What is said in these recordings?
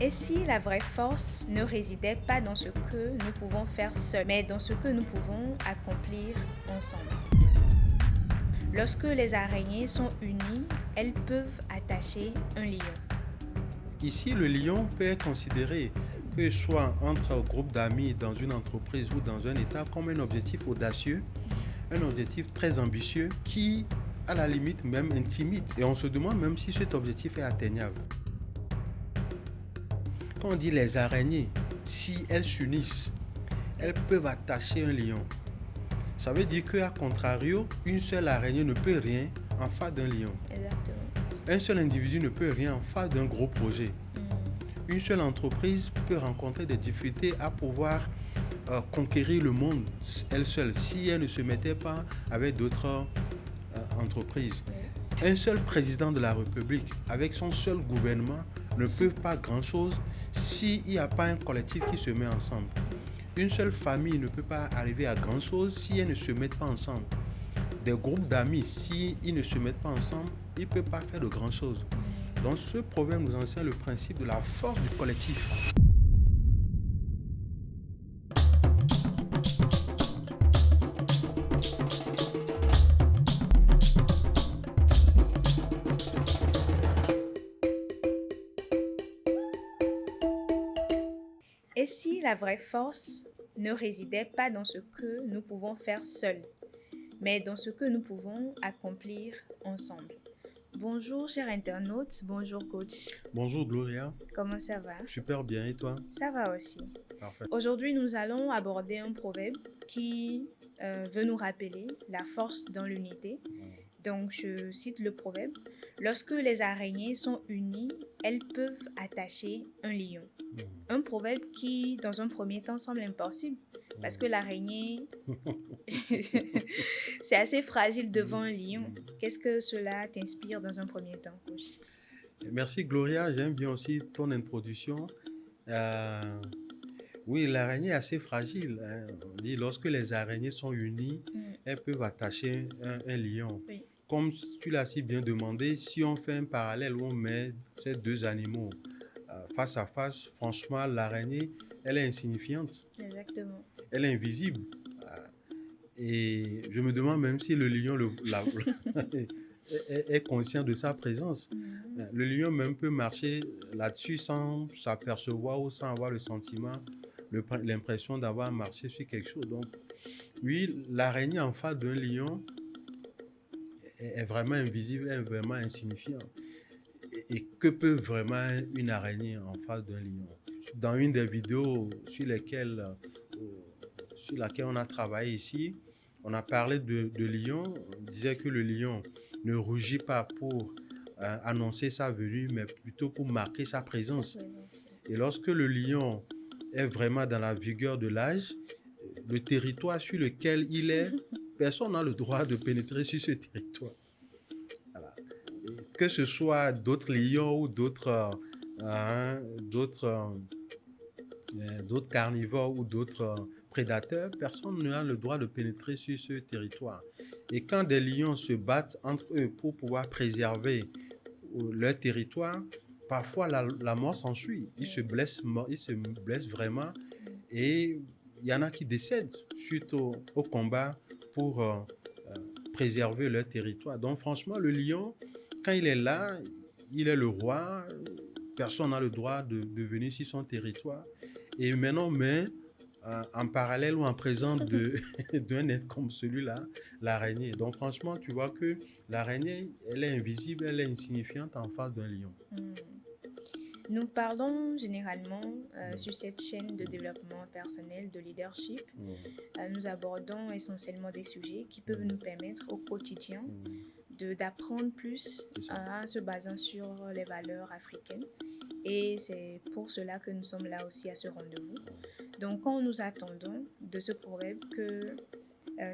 Et si la vraie force ne résidait pas dans ce que nous pouvons faire seuls, mais dans ce que nous pouvons accomplir ensemble? Lorsque les araignées sont unies, elles peuvent attacher un lion. Ici, le lion peut être considéré, que ce soit entre un groupe d'amis dans une entreprise ou dans un État, comme un objectif audacieux, un objectif très ambitieux qui, à la limite, même intimide. Et on se demande même si cet objectif est atteignable. Quand on dit les araignées, si elles s'unissent, elles peuvent attacher un lion. Ça veut dire qu'à contrario, une seule araignée ne peut rien en face d'un lion. Exactement. Un seul individu ne peut rien en face d'un gros projet. Une seule entreprise peut rencontrer des difficultés à pouvoir conquérir le monde elle seule si elle ne se mettait pas avec d'autres entreprises. Un seul président de la République avec son seul gouvernement ne peut pas grand-chose s'il n'y a pas un collectif qui se met ensemble. Une seule famille ne peut pas arriver à grand-chose si elles ne se mettent pas ensemble. Des groupes d'amis, s'ils ne se mettent pas ensemble, ils ne peuvent pas faire de grand-chose. Donc ce proverbe nous enseigne le principe de la force du collectif. Et si la vraie force ne résidait pas dans ce que nous pouvons faire seuls, mais dans ce que nous pouvons accomplir ensemble? Bonjour chers internautes, bonjour coach. Bonjour Gloria. Comment ça va? Super bien, et toi? Ça va aussi. Parfait. Aujourd'hui, nous allons aborder un proverbe qui veut nous rappeler la force dans l'unité. Donc, je cite le proverbe. Lorsque les araignées sont unies, elles peuvent attacher un lion. Un proverbe qui, dans un premier temps, semble impossible parce que l'araignée, c'est assez fragile devant un lion. Qu'est-ce que cela t'inspire dans un premier temps, coach? Merci Gloria, j'aime bien aussi ton introduction. Oui, l'araignée est assez fragile. On dit lorsque les araignées sont unies, elles peuvent attacher un lion. Oui. Comme tu l'as si bien demandé, si on fait un parallèle où on met ces deux animaux face à face, franchement, l'araignée, elle est insignifiante. Exactement. Elle est invisible. Et je me demande même si le lion est conscient de sa présence. Le lion même peut marcher là-dessus sans s'apercevoir ou sans avoir le sentiment, l'impression d'avoir marché sur quelque chose. Donc, oui, l'araignée en face d'un lion est vraiment invisible, est vraiment insignifiant. Et que peut vraiment une araignée en face d'un lion? Dans une des vidéos sur laquelle on a travaillé ici, on a parlé de lion. On disait que le lion ne rugit pas pour annoncer sa venue, mais plutôt pour marquer sa présence. Et lorsque le lion est vraiment dans la vigueur de l'âge, le territoire sur lequel il est, personne n'a le droit de pénétrer sur ce territoire. Voilà. Que ce soit d'autres lions ou d'autres carnivores ou d'autres prédateurs, personne n'a le droit de pénétrer sur ce territoire. Et quand des lions se battent entre eux pour pouvoir préserver leur territoire, parfois la mort s'ensuit. Ils se blessent vraiment et il y en a qui décèdent suite au combat pour préserver leur territoire. Donc franchement, le lion, quand il est là, il est le roi, personne n'a le droit de venir sur son territoire. Et maintenant, mais en parallèle ou en présence d'un être comme celui-là, l'araignée. Donc franchement, tu vois que l'araignée, elle est invisible, elle est insignifiante en face d'un lion. Nous parlons généralement sur cette chaîne de développement personnel, de leadership. Nous abordons essentiellement des sujets qui peuvent nous permettre au quotidien d'apprendre plus en se basant sur les valeurs africaines. Et c'est pour cela que nous sommes là aussi à ce rendez-vous. Donc, quand nous attendons de ce proverbe que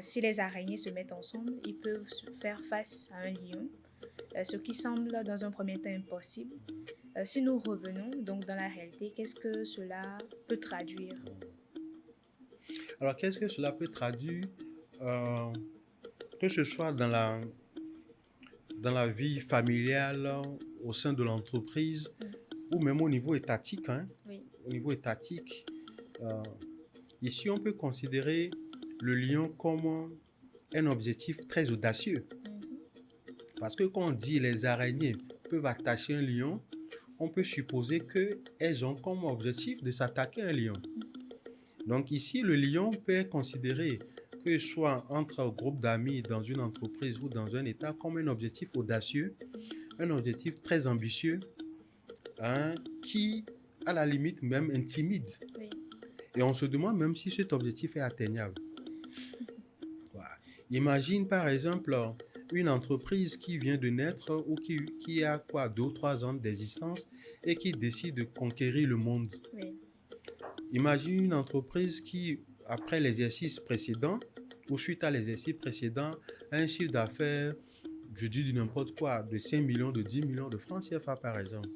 si les araignées se mettent ensemble, ils peuvent faire face à un lion, ce qui semble dans un premier temps impossible. Si nous revenons donc dans la réalité, qu'est-ce que cela peut traduire? Alors, qu'est-ce que cela peut traduire que ce soit dans la vie familiale, au sein de l'entreprise, ou même au niveau étatique, hein, Oui. au niveau étatique, euh, ici on peut considérer le lion comme un objectif très audacieux. Parce que quand on dit les araignées peuvent attacher un lion, on peut supposer qu'elles ont comme objectif de s'attaquer à un lion. Donc ici, le lion peut être considéré, que ce soit entre un groupe d'amis dans une entreprise ou dans un État, comme un objectif audacieux, un objectif très ambitieux, hein, qui, à la limite, même intimide. Oui. Et on se demande même si cet objectif est atteignable. Voilà. Imagine par exemple une entreprise qui vient de naître ou qui a quoi, 2 ou 3 ans d'existence et qui décide de conquérir le monde. Oui. Imagine une entreprise qui, après l'exercice précédent ou suite à l'exercice précédent, a un chiffre d'affaires, je dis du n'importe quoi, de 5 millions, de 10 millions de francs CFA par exemple.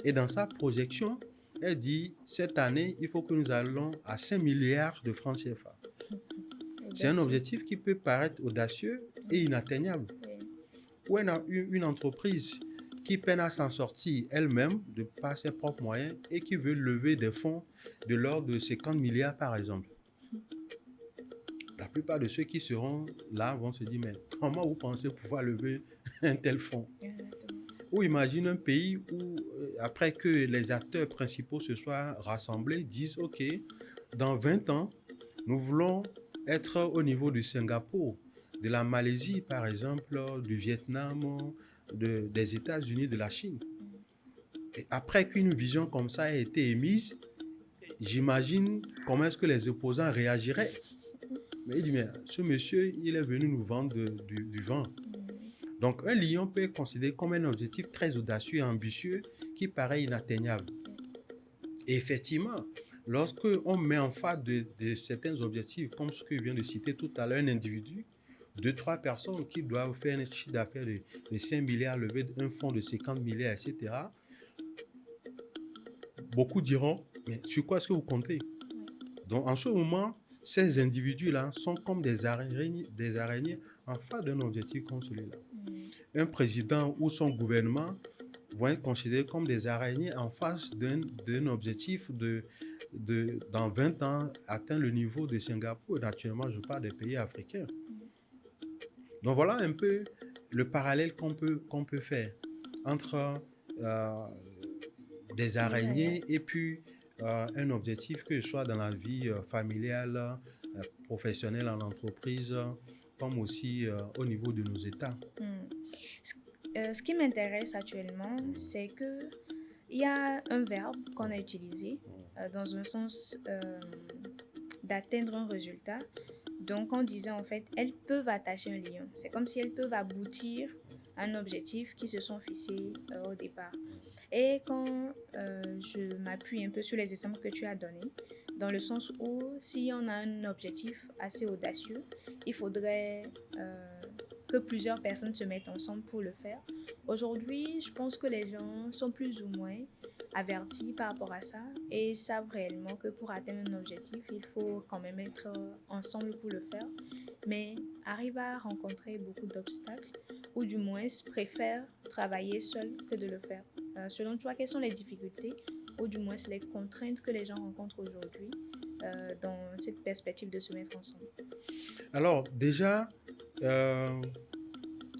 Et dans sa projection, elle dit, cette année, il faut que nous allons à 5 milliards de francs CFA. C'est un objectif qui peut paraître audacieux et inatteignable. Ou une entreprise qui peine à s'en sortir elle-même de par ses propres moyens et qui veut lever des fonds de l'ordre de 50 milliards par exemple. La plupart de ceux qui seront là vont se dire, mais comment vous pensez pouvoir lever un tel fonds? Ou imagine un pays où, après que les acteurs principaux se soient rassemblés, disent, OK, dans 20 ans, nous voulons être au niveau du Singapour, de la Malaisie par exemple, du Vietnam, des États-Unis, de la Chine. Et après qu'une vision comme ça ait été émise, j'imagine comment est-ce que les opposants réagiraient. Mais il dit, mais ce monsieur, il est venu nous vendre du vent. Donc un lion peut être considéré comme un objectif très audacieux et ambitieux qui paraît inatteignable. Et effectivement, lorsque on met en face de certains objectifs, comme ce que je viens de citer tout à l'heure, un individu, 2-3 personnes qui doivent faire un chiffre d'affaires de 5 milliards, lever un fonds de 50 milliards, etc., beaucoup diront, mais sur quoi est-ce que vous comptez? Donc en ce moment, ces individus-là sont comme des araignées en face d'un objectif comme celui-là. Un président ou son gouvernement vont être considérés comme des araignées en face d'un objectif dans 20 ans, atteindre le niveau de Singapour. Naturellement, je parle des pays africains. Donc voilà un peu le parallèle qu'on peut faire entre des araignées et puis un objectif, que ce soit dans la vie familiale, professionnelle, en entreprise, comme aussi au niveau de nos États. Ce qui m'intéresse actuellement, c'est qu'il y a un verbe qu'on a utilisé dans un sens d'atteindre un résultat. Donc, on disait en fait, elles peuvent attacher un lion. C'est comme si elles peuvent aboutir à un objectif qui se sont fixés au départ. Et quand je m'appuie un peu sur les exemples que tu as donnés, dans le sens où si on a un objectif assez audacieux, il faudrait que plusieurs personnes se mettent ensemble pour le faire. Aujourd'hui, je pense que les gens sont plus ou moins avertis par rapport à ça et savent réellement que pour atteindre un objectif, il faut quand même être ensemble pour le faire, mais arrivent à rencontrer beaucoup d'obstacles ou du moins préfèrent travailler seul que de le faire. Selon toi, quelles sont les difficultés ou du moins les contraintes que les gens rencontrent aujourd'hui dans cette perspective de se mettre ensemble? Alors déjà,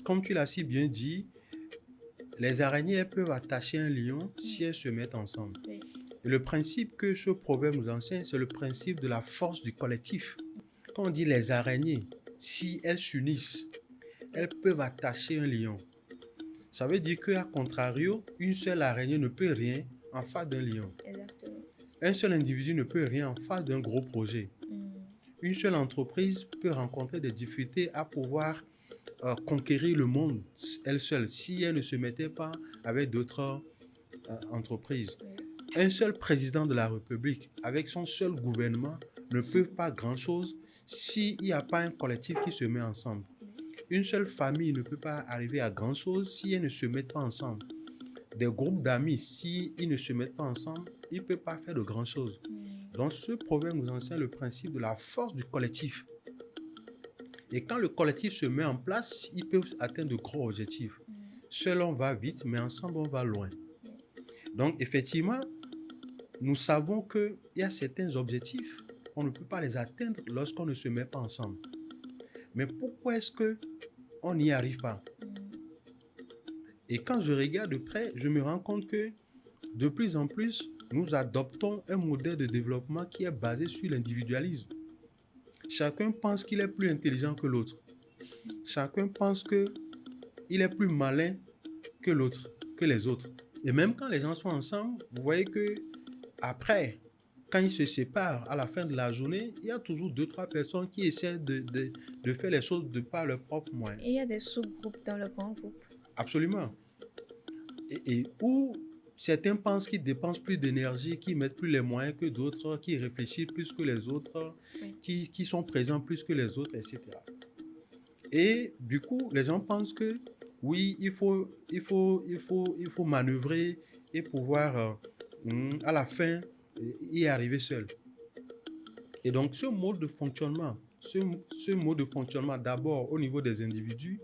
comme tu l'as si bien dit, les araignées peuvent attacher un lion si elles se mettent ensemble. Oui. Et le principe que ce proverbe nous enseigne, c'est le principe de la force du collectif. Quand on dit les araignées, si elles s'unissent, elles peuvent attacher un lion. Ça veut dire qu'à contrario, une seule araignée ne peut rien en face d'un lion. Exactement. Un seul individu ne peut rien en face d'un gros projet. Une seule entreprise peut rencontrer des difficultés à pouvoir conquérir le monde elle seule si elle ne se mettait pas avec d'autres entreprises. Un seul président de la République avec son seul gouvernement ne peut pas grand-chose s'il n'y a pas un collectif qui se met ensemble. Une seule famille ne peut pas arriver à grand-chose si elles ne se mettent pas ensemble. Des groupes d'amis, s'ils ne se mettent pas ensemble, ils ne peuvent pas faire de grand-chose. Donc ce proverbe nous enseigne le principe de la force du collectif. Et quand le collectif se met en place, ils peuvent atteindre de gros objectifs. Seul on va vite, mais ensemble on va loin. Donc, effectivement, nous savons qu'il y a certains objectifs, on ne peut pas les atteindre lorsqu'on ne se met pas ensemble. Mais pourquoi est-ce qu'on n'y arrive pas? Et quand je regarde de près, je me rends compte que de plus en plus, nous adoptons un modèle de développement qui est basé sur l'individualisme. Chacun pense qu'il est plus intelligent que l'autre. Chacun pense qu'il est plus malin que l'autre, que les autres. Et même quand les gens sont ensemble, vous voyez que après, quand ils se séparent à la fin de la journée, il y a toujours 2-3 personnes qui essaient de faire les choses de par leurs propres moyens. Et il y a des sous-groupes dans le grand groupe. Absolument. Et où certains pensent qu'ils dépensent plus d'énergie, qu'ils mettent plus les moyens que d'autres, qui réfléchissent plus que les autres, oui, qui sont présents plus que les autres, etc. Et du coup, les gens pensent que oui, il faut manœuvrer et pouvoir à la fin y arriver seul. Et donc, ce mode de fonctionnement, d'abord au niveau des individus,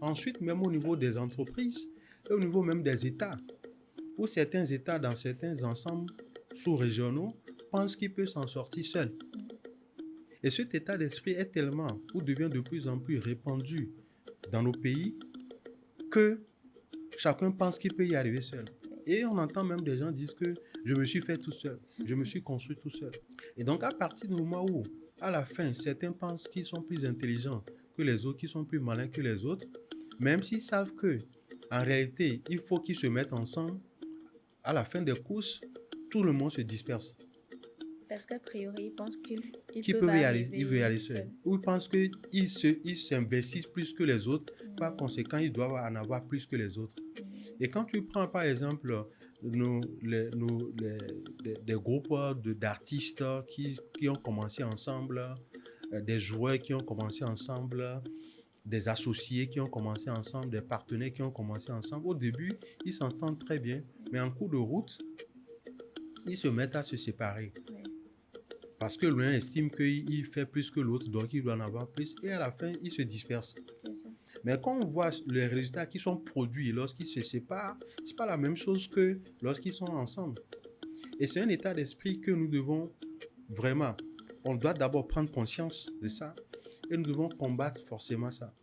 ensuite même au niveau des entreprises et au niveau même des États, où certains États dans certains ensembles sous-régionaux pensent qu'ils peuvent s'en sortir seuls. Et cet état d'esprit est tellement ou devient de plus en plus répandu dans nos pays que chacun pense qu'il peut y arriver seul. Et on entend même des gens dire que je me suis fait tout seul, je me suis construit tout seul. Et donc à partir du moment où, à la fin, certains pensent qu'ils sont plus intelligents que les autres, qu'ils sont plus malins que les autres, même s'ils savent que, en réalité, il faut qu'ils se mettent ensemble, à la fin des courses, tout le monde se disperse. Parce qu'a priori, ils pensent qu'ils peuvent y arriver seuls. Ou ils pensent qu'ils s'investissent plus que les autres. Par conséquent, ils doivent en avoir plus que les autres. Et quand tu prends, par exemple, des groupes d'artistes qui ont commencé ensemble, des joueurs qui ont commencé ensemble, des associés qui ont commencé ensemble, des partenaires qui ont commencé ensemble, au début, ils s'entendent très bien. Mais en cours de route, ils se mettent à se séparer. Parce que l'un estime qu'il fait plus que l'autre, donc il doit en avoir plus. Et à la fin, il se disperse. Mais quand on voit les résultats qui sont produits lorsqu'ils se séparent, ce n'est pas la même chose que lorsqu'ils sont ensemble. Et c'est un état d'esprit que nous devons vraiment, on doit d'abord prendre conscience de ça et nous devons combattre forcément ça.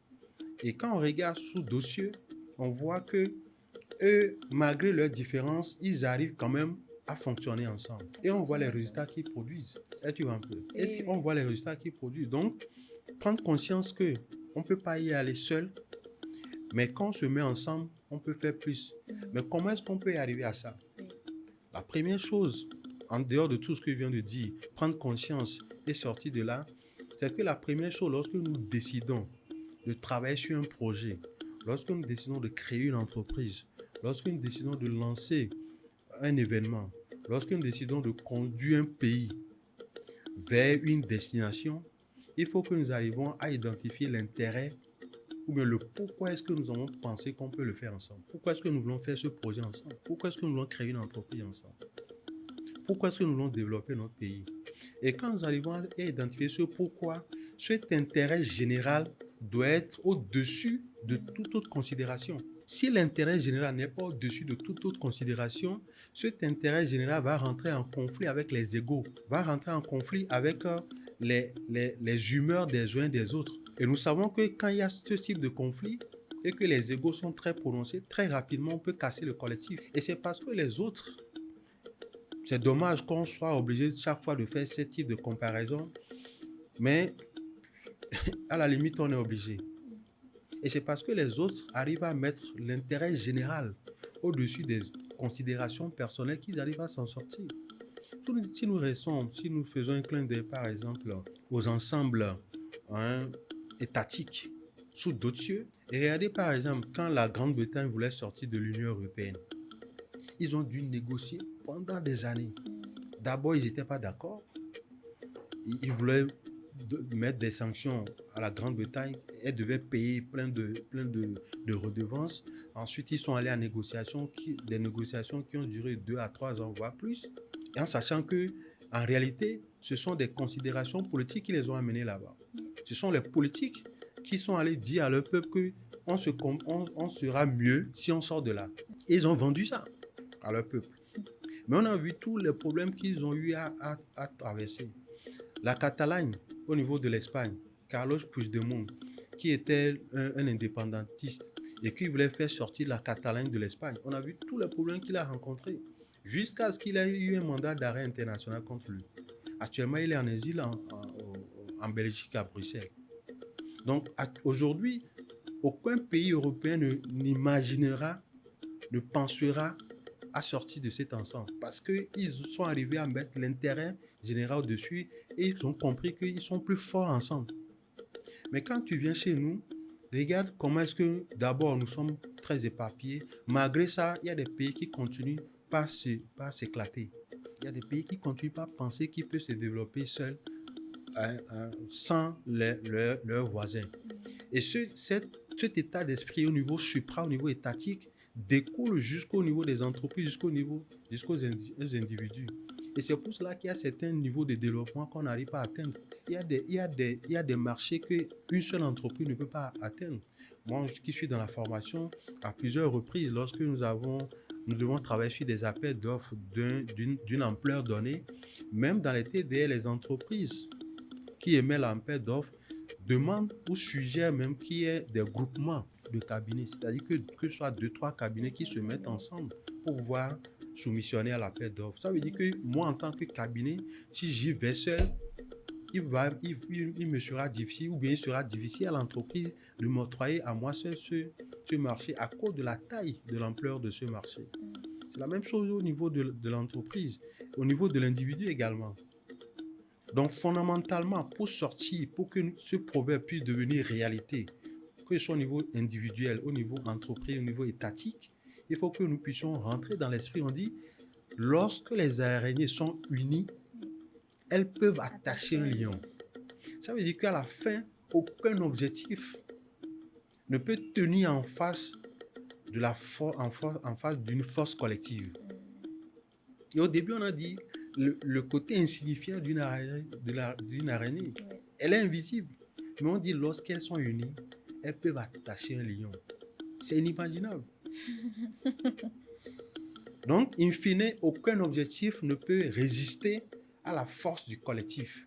Et quand on regarde sous dossier, on voit que eux, malgré leurs différences, ils arrivent quand même à fonctionner ensemble. Et on voit les résultats qu'ils produisent. Et tu vois un peu. Et on voit les résultats qu'ils produisent. Donc, prendre conscience qu'on ne peut pas y aller seul, mais quand on se met ensemble, on peut faire plus. Mais comment est-ce qu'on peut y arriver à ça? La première chose, en dehors de tout ce que je viens de dire, prendre conscience et sortir de là, c'est que la première chose, lorsque nous décidons de travailler sur un projet, lorsque nous décidons de créer une entreprise, lorsque nous décidons de lancer un événement, lorsque nous décidons de conduire un pays vers une destination, il faut que nous arrivions à identifier l'intérêt ou bien le pourquoi est-ce que nous avons pensé qu'on peut le faire ensemble. Pourquoi est-ce que nous voulons faire ce projet ensemble? Pourquoi est-ce que nous voulons créer une entreprise ensemble? Pourquoi est-ce que nous voulons développer notre pays? Et quand nous arrivons à identifier ce pourquoi, cet intérêt général doit être au-dessus de toute autre considération. Si l'intérêt général n'est pas au-dessus de toute autre considération, cet intérêt général va rentrer en conflit avec les égos, va rentrer en conflit avec les humeurs des uns et des autres. Et nous savons que quand il y a ce type de conflit et que les égos sont très prononcés, très rapidement on peut casser le collectif. Et c'est parce que les autres, c'est dommage qu'on soit obligé chaque fois de faire ce type de comparaison, mais à la limite on est obligé. Et c'est parce que les autres arrivent à mettre l'intérêt général au-dessus des considérations personnelles qu'ils arrivent à s'en sortir. Si nous faisons un clin d'œil par exemple aux ensembles étatiques sous d'autres cieux, et regardez par exemple quand la Grande-Bretagne voulait sortir de l'Union européenne, ils ont dû négocier pendant des années. D'abord, ils n'étaient pas d'accord. Ils voulaient mettre des sanctions à la Grande-Bretagne. Elle devait payer plein de redevances. Ensuite, ils sont allés à des négociations qui ont duré 2 à 3 ans, voire plus. Et en sachant qu'en réalité, ce sont des considérations politiques qui les ont amenés là-bas. Ce sont les politiques qui sont allés dire à leur peuple qu'on sera mieux si on sort de là. Et ils ont vendu ça. à leur peuple. Mais on a vu tous les problèmes qu'ils ont eu à traverser. La Catalogne, au niveau de l'Espagne, Carlos Puigdemont, qui était un indépendantiste et qui voulait faire sortir la Catalogne de l'Espagne. On a vu tous les problèmes qu'il a rencontrés jusqu'à ce qu'il ait eu un mandat d'arrêt international contre lui. Actuellement, il est en exil en Belgique, à Bruxelles. Donc, aujourd'hui, aucun pays européen n'imaginera, ne pensera à sortir de cet ensemble parce qu'ils sont arrivés à mettre l'intérêt général au-dessus et ils ont compris qu'ils sont plus forts ensemble. Mais quand tu viens chez nous, regarde comment est-ce que d'abord nous sommes très éparpillés. Malgré ça, il y a des pays qui continuent pas s'éclater. Il y a des pays qui continuent pas à penser qu'ils peuvent se développer seuls sans leurs voisins. Et cet état d'esprit au niveau au niveau étatique, découle jusqu'au niveau des entreprises, jusqu'aux individus. Et c'est pour cela qu'il y a certains niveaux de développement qu'on n'arrive pas à atteindre. Il y a des marchés qu'une seule entreprise ne peut pas atteindre. Moi, qui suis dans la formation, à plusieurs reprises, lorsque nous devons travailler sur des appels d'offres d'une ampleur donnée, même dans les TDR, les entreprises qui émettent l'appel d'offres demandent ou suggèrent même qu'il y ait des groupements de cabinets, c'est-à-dire que ce soit 2-3 cabinets qui se mettent ensemble pour pouvoir soumissionner à l'appel d'offres. Ça veut dire que moi, en tant que cabinet, si j'y vais seul, il me sera difficile, ou bien il sera difficile à l'entreprise de m'octroyer à moi seul ce marché à cause de la taille, de l'ampleur de ce marché. C'est la même chose au niveau de l'entreprise, au niveau de l'individu également. Donc, fondamentalement, pour sortir, pour que ce proverbe puisse devenir réalité, que ce soit au niveau individuel, au niveau entreprise, au niveau étatique, il faut que nous puissions rentrer dans l'esprit. On dit, lorsque les araignées sont unies, elles peuvent attacher un lion. Ça veut dire qu'à la fin, aucun objectif ne peut tenir en face d'une force collective. Et au début, on a dit, le côté insignifiant d'une araignée, elle est invisible. Mais on dit, lorsqu'elles sont unies, elles peuvent attacher un lion. C'est inimaginable. Donc, in fine, aucun objectif ne peut résister à la force du collectif.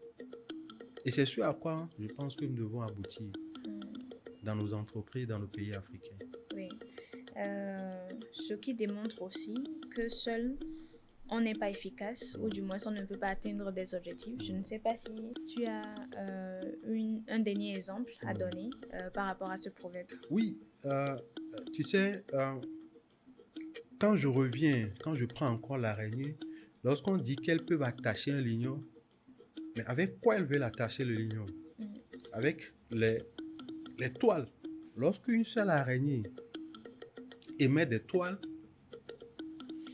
Et c'est ce à quoi je pense que nous devons aboutir dans nos entreprises, dans nos pays africains. Oui. Ce qui démontre aussi que seul on n'est pas efficace, ou du moins on ne peut pas atteindre des objectifs. Je ne sais pas si tu as un dernier exemple à donner par rapport à ce proverbe. Oui, tu sais, quand je prends encore l'araignée, lorsqu'on dit qu'elles peuvent attacher un lion, mais avec quoi elles veulent attacher le lion? Avec les toiles. Lorsqu'une seule araignée émet des toiles,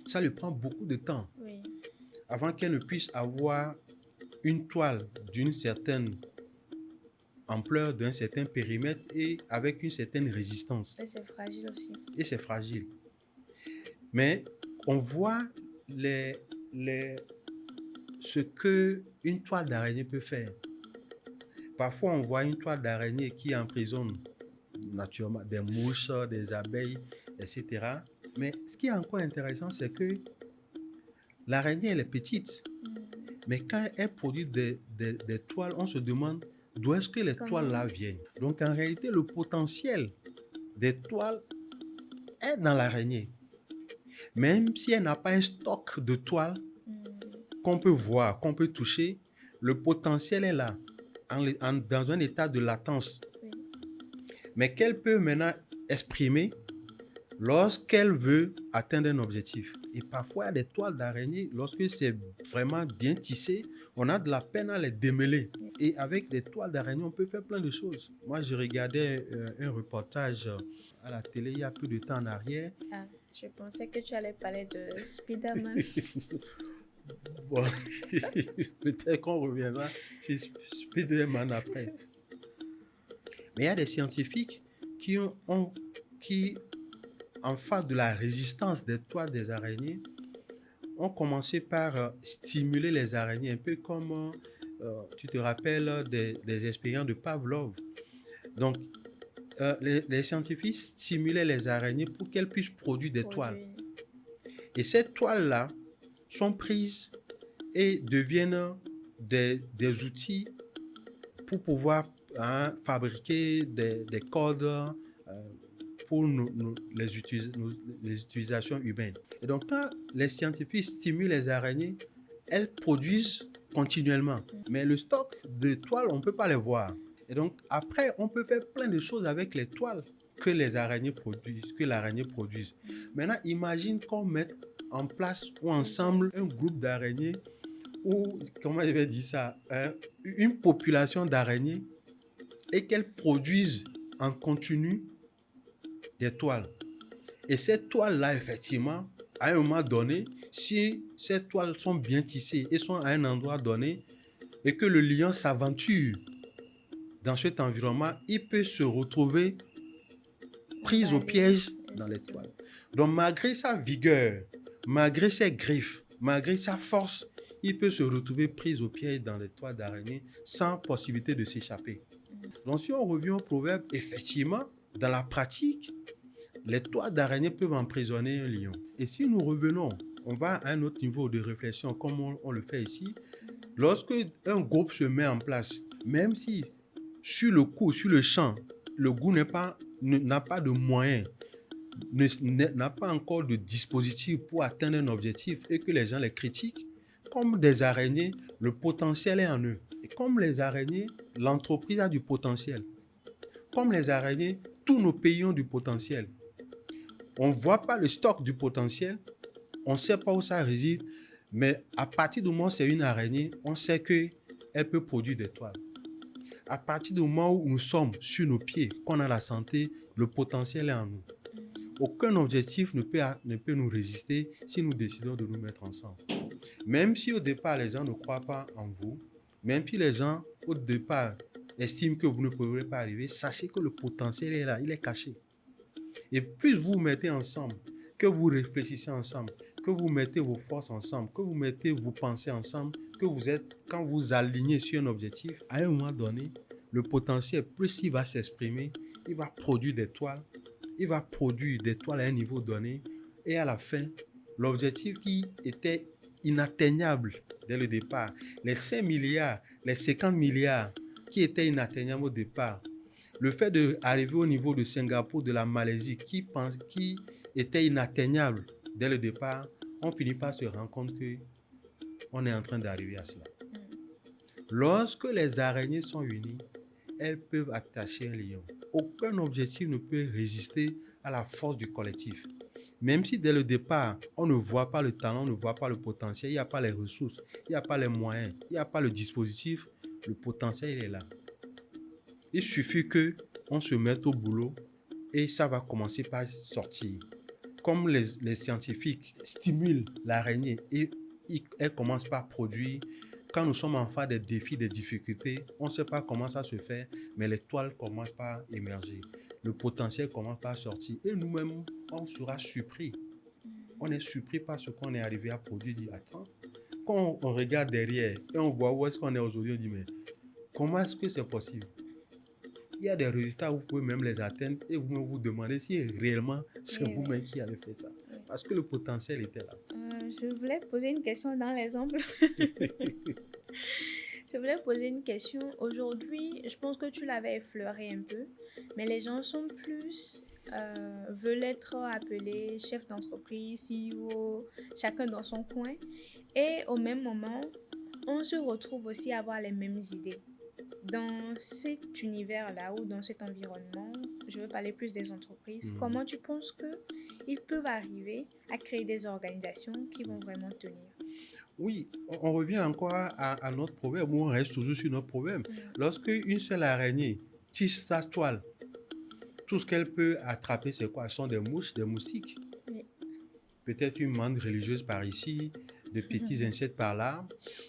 ça lui prend beaucoup de temps avant qu'elle ne puisse avoir une toile d'une certaine ampleur, d'un certain périmètre et avec une certaine résistance. Et c'est fragile aussi. Et c'est fragile. Mais on voit ce qu'une toile d'araignée peut faire. Parfois, on voit une toile d'araignée qui emprisonne naturellement des mouches, des abeilles, etc. Mais ce qui est encore intéressant, c'est que l'araignée, elle est petite. Mais quand elle produit des toiles, on se demande d'où est-ce que les toiles-là viennent. Donc, en réalité, le potentiel des toiles est dans l'araignée. Même si elle n'a pas un stock de toiles qu'on peut voir, qu'on peut toucher, le potentiel est là, dans un état de latence. Mais qu'elle peut maintenant exprimer lorsqu'elle veut atteindre un objectif. Et parfois, il y a des toiles d'araignée, lorsque c'est vraiment bien tissé, on a de la peine à les démêler. Et avec des toiles d'araignée, on peut faire plein de choses. Moi, je regardais un reportage à la télé il y a peu de temps en arrière. Ah, je pensais que tu allais parler de Spider-Man. Bon, peut-être qu'on reviendra sur Spider-Man après. Mais il y a des scientifiques qui, en face de la résistance des toiles des araignées, ont commencé par stimuler les araignées, un peu comme, tu te rappelles, des expériences de Pavlov. Donc, les scientifiques stimulaient les araignées pour qu'elles puissent produire des toiles. Et ces toiles-là sont prises et deviennent des outils pour pouvoir fabriquer des codes pour les utilisations humaines. Et donc, quand les scientifiques stimulent les araignées, elles produisent continuellement. Mais le stock de toiles, on ne peut pas les voir. Et donc, après, on peut faire plein de choses avec les toiles que les araignées produisent, que l'araignée produise. Maintenant, imagine qu'on mette en place ou ensemble un groupe d'araignées ou, comment je vais dire ça, une population d'araignées et qu'elles produisent en continu des toiles. Et ces toiles-là, effectivement, à un moment donné, si ces toiles sont bien tissées et sont à un endroit donné, et que le lion s'aventure dans cet environnement, il peut se retrouver pris au piège dans les toiles. Donc, malgré sa vigueur, malgré ses griffes, malgré sa force, il peut se retrouver pris au piège dans les toiles d'araignée sans possibilité de s'échapper. Donc, si on revient au proverbe, effectivement, dans la pratique, les toiles d'araignée peuvent emprisonner un lion. Et si nous revenons, on va à un autre niveau de réflexion, comme on le fait ici. Lorsque un groupe se met en place, même si sur le coup, sur le champ, le groupe n'a pas de moyens, n'a pas encore de dispositif pour atteindre un objectif et que les gens les critiquent, comme des araignées, le potentiel est en eux. Et comme les araignées, l'entreprise a du potentiel. Comme les araignées, tous nos pays ont du potentiel. On ne voit pas le stock du potentiel, on ne sait pas où ça réside, mais à partir du moment où c'est une araignée, on sait qu'elle peut produire des toiles. À partir du moment où nous sommes sur nos pieds, qu'on a la santé, le potentiel est en nous. Aucun objectif ne peut nous résister si nous décidons de nous mettre ensemble. Même si au départ les gens ne croient pas en vous, même si les gens au départ estiment que vous ne pourrez pas arriver, sachez que le potentiel est là, il est caché. Et plus vous vous mettez ensemble, que vous réfléchissez ensemble, que vous mettez vos forces ensemble, que vous mettez vos pensées ensemble, quand vous alignez sur un objectif, à un moment donné, le potentiel, plus il va s'exprimer, il va produire des toiles, il va produire des toiles à un niveau donné, et à la fin, l'objectif qui était inatteignable dès le départ, les 5 milliards, les 50 milliards qui étaient inatteignables au départ, le fait d'arriver au niveau de Singapour, de la Malaisie, qui était inatteignable dès le départ, on finit par se rendre compte qu'on est en train d'arriver à cela. Lorsque les araignées sont unies, elles peuvent attacher un lion. Aucun objectif ne peut résister à la force du collectif. Même si dès le départ, on ne voit pas le talent, on ne voit pas le potentiel, il n'y a pas les ressources, il n'y a pas les moyens, il n'y a pas le dispositif, le potentiel il est là. Il suffit qu'on se mette au boulot et ça va commencer par sortir. Comme les scientifiques stimulent l'araignée et elle commence par produire, quand nous sommes en face des défis, des difficultés, on ne sait pas comment ça se fait, mais les toiles commencent par émerger. Le potentiel commence par sortir. Et nous-mêmes, on sera surpris. On est surpris par ce qu'on est arrivé à produire. On dit, attends, quand on regarde derrière et on voit où est-ce qu'on est aujourd'hui, on dit, mais comment est-ce que c'est possible? Il y a des résultats, vous pouvez même les atteindre et vous vous demandez si réellement c'est vous-même qui avez fait ça. Parce que le potentiel était là. Je voulais poser une question dans l'exemple. Je voulais poser une question. Aujourd'hui, je pense que tu l'avais effleuré un peu, mais les gens sont plus, veulent être appelés chefs d'entreprise, CEO, chacun dans son coin. Et au même moment, on se retrouve aussi à avoir les mêmes idées. Dans cet univers-là ou dans cet environnement, je veux parler plus des entreprises, comment tu penses qu'ils peuvent arriver à créer des organisations qui vont vraiment tenir? Oui, on revient encore à notre proverbe, où on reste toujours sur notre proverbe. Lorsque une seule araignée tisse sa toile, tout ce qu'elle peut attraper, c'est quoi? Ce sont des mouches, des moustiques. Oui. Peut-être une mande religieuse par ici, de petits insectes par là.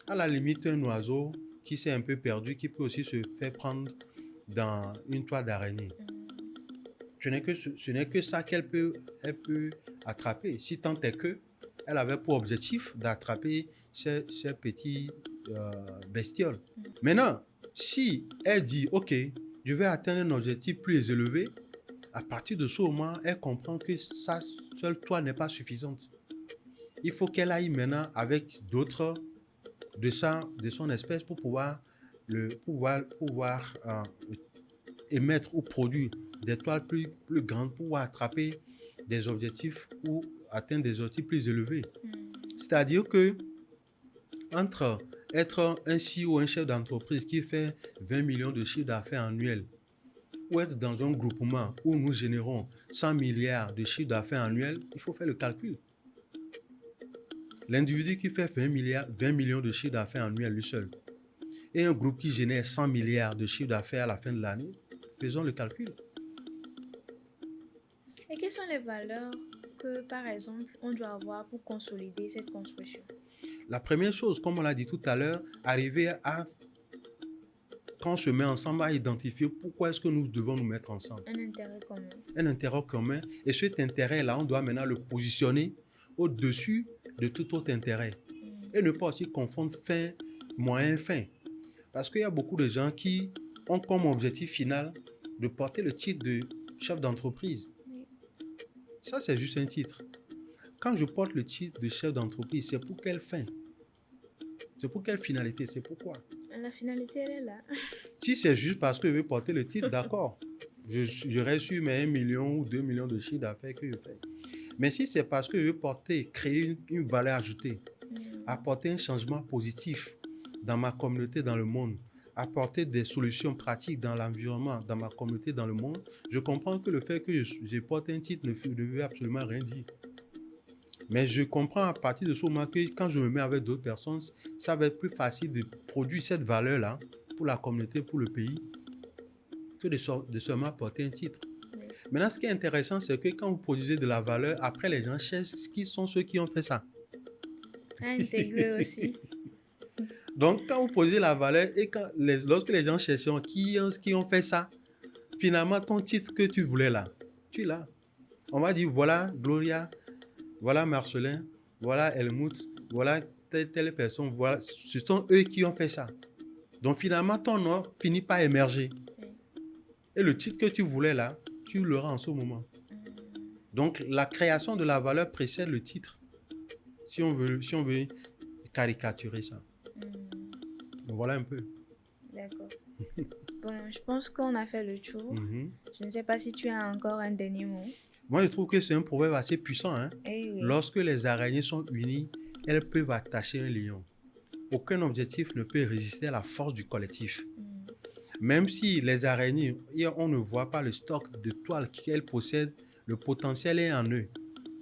À la limite, un oiseau qui s'est un peu perdu, qui peut aussi se faire prendre dans une toile d'araignée. Ce n'est que ça qu'elle peut attraper. Si tant est que elle avait pour objectif d'attraper ces petits bestioles. Maintenant, si elle dit, OK, je vais atteindre un objectif plus élevé, à partir de ce moment, elle comprend que sa seule toile n'est pas suffisante. il faut qu'elle aille maintenant avec d'autres de son espèce pour pouvoir, émettre ou produire des toiles plus grandes pour pouvoir attraper des objectifs ou atteindre des objectifs plus élevés. C'est-à-dire que entre être un CEO, un chef d'entreprise qui fait 20 millions de chiffre d'affaires annuel ou être dans un groupement où nous générons 100 milliards de chiffre d'affaires annuel, il faut faire le calcul. L'individu qui fait 20 millions de chiffre d'affaires annuel lui seul et un groupe qui génère 100 milliards de chiffre d'affaires à la fin de l'année, faisons le calcul. Et quelles sont les valeurs que, par exemple, on doit avoir pour consolider cette construction? La première chose, comme on l'a dit tout à l'heure, arriver à, quand on se met ensemble, à identifier pourquoi est-ce que nous devons nous mettre ensemble. Un intérêt commun. Un intérêt commun. Et cet intérêt-là, on doit maintenant le positionner au-dessus de tout autre intérêt. Et ne pas aussi confondre fin, moyen, fin. Parce qu'il y a beaucoup de gens qui ont comme objectif final de porter le titre de chef d'entreprise. Ça, c'est juste un titre. Quand je porte le titre de chef d'entreprise, c'est pour quelle fin? C'est pour quelle finalité? C'est pourquoi? La finalité, elle est là. Si c'est juste parce que je veux porter le titre, d'accord. Je reste sur mes 1 million ou 2 millions de chiffre d'affaires que je fais. Mais si c'est parce que je veux créer une valeur ajoutée, apporter un changement positif dans ma communauté, dans le monde, apporter des solutions pratiques dans l'environnement, dans ma communauté, dans le monde, je comprends que le fait que je porte un titre ne veut absolument rien dire. Mais je comprends à partir de ce moment que quand je me mets avec d'autres personnes, ça va être plus facile de produire cette valeur-là pour la communauté, pour le pays, que de seulement porter un titre. Oui. Maintenant, ce qui est intéressant, c'est que quand vous produisez de la valeur, après les gens cherchent qui sont ceux qui ont fait ça. À intégrer aussi. Donc, quand vous produisez la valeur et lorsque les gens cherchent qui ont fait ça, finalement, ton titre que tu voulais là, tu l'as. On va dire, voilà Gloria, voilà Marcelin, voilà Helmut, voilà telle personne, voilà, ce sont eux qui ont fait ça. Donc finalement, ton nom finit par émerger. Et le titre que tu voulais là, tu l'auras en ce moment. Donc la création de la valeur précède le titre. Si on veut caricaturer ça. Donc voilà un peu. D'accord. Bon, je pense qu'on a fait le tour. Je ne sais pas si tu as encore un dernier mot. Moi, je trouve que c'est un proverbe assez puissant. Hein? Oui. Lorsque les araignées sont unies, elles peuvent attacher un lion. Aucun objectif ne peut résister à la force du collectif. Même si les araignées, on ne voit pas le stock de toiles qu'elles possèdent, le potentiel est en eux.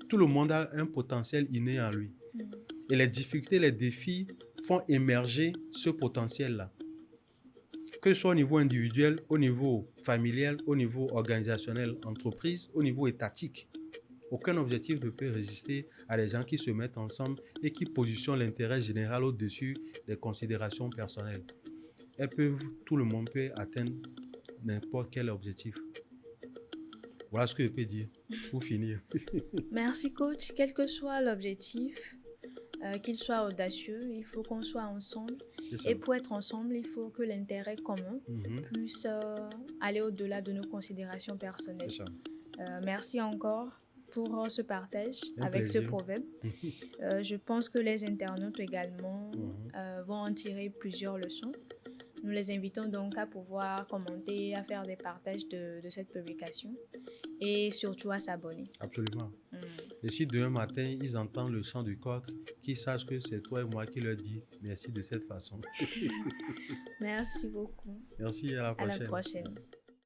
Tout le monde a un potentiel inné en lui. Et les difficultés, les défis font émerger ce potentiel-là. Que ce soit au niveau individuel, au niveau familial, au niveau organisationnel, entreprise, au niveau étatique. Aucun objectif ne peut résister à des gens qui se mettent ensemble et qui positionnent l'intérêt général au-dessus des considérations personnelles. Tout le monde peut atteindre n'importe quel objectif. Voilà ce que je peux dire pour finir. Merci coach. Quel que soit l'objectif, qu'il soit audacieux, il faut qu'on soit ensemble. Et pour être ensemble, il faut que l'intérêt commun puisse aller au-delà de nos considérations personnelles. Merci encore pour ce partage avec ce proverbe. Je pense que les internautes également vont en tirer plusieurs leçons. Nous les invitons donc à pouvoir commenter, à faire des partages de cette publication et surtout à s'abonner. Absolument. Et si demain matin, ils entendent le chant du coq, qu'ils sachent que c'est toi et moi qui leur dis merci de cette façon. Merci beaucoup. Merci, à la prochaine. À la prochaine.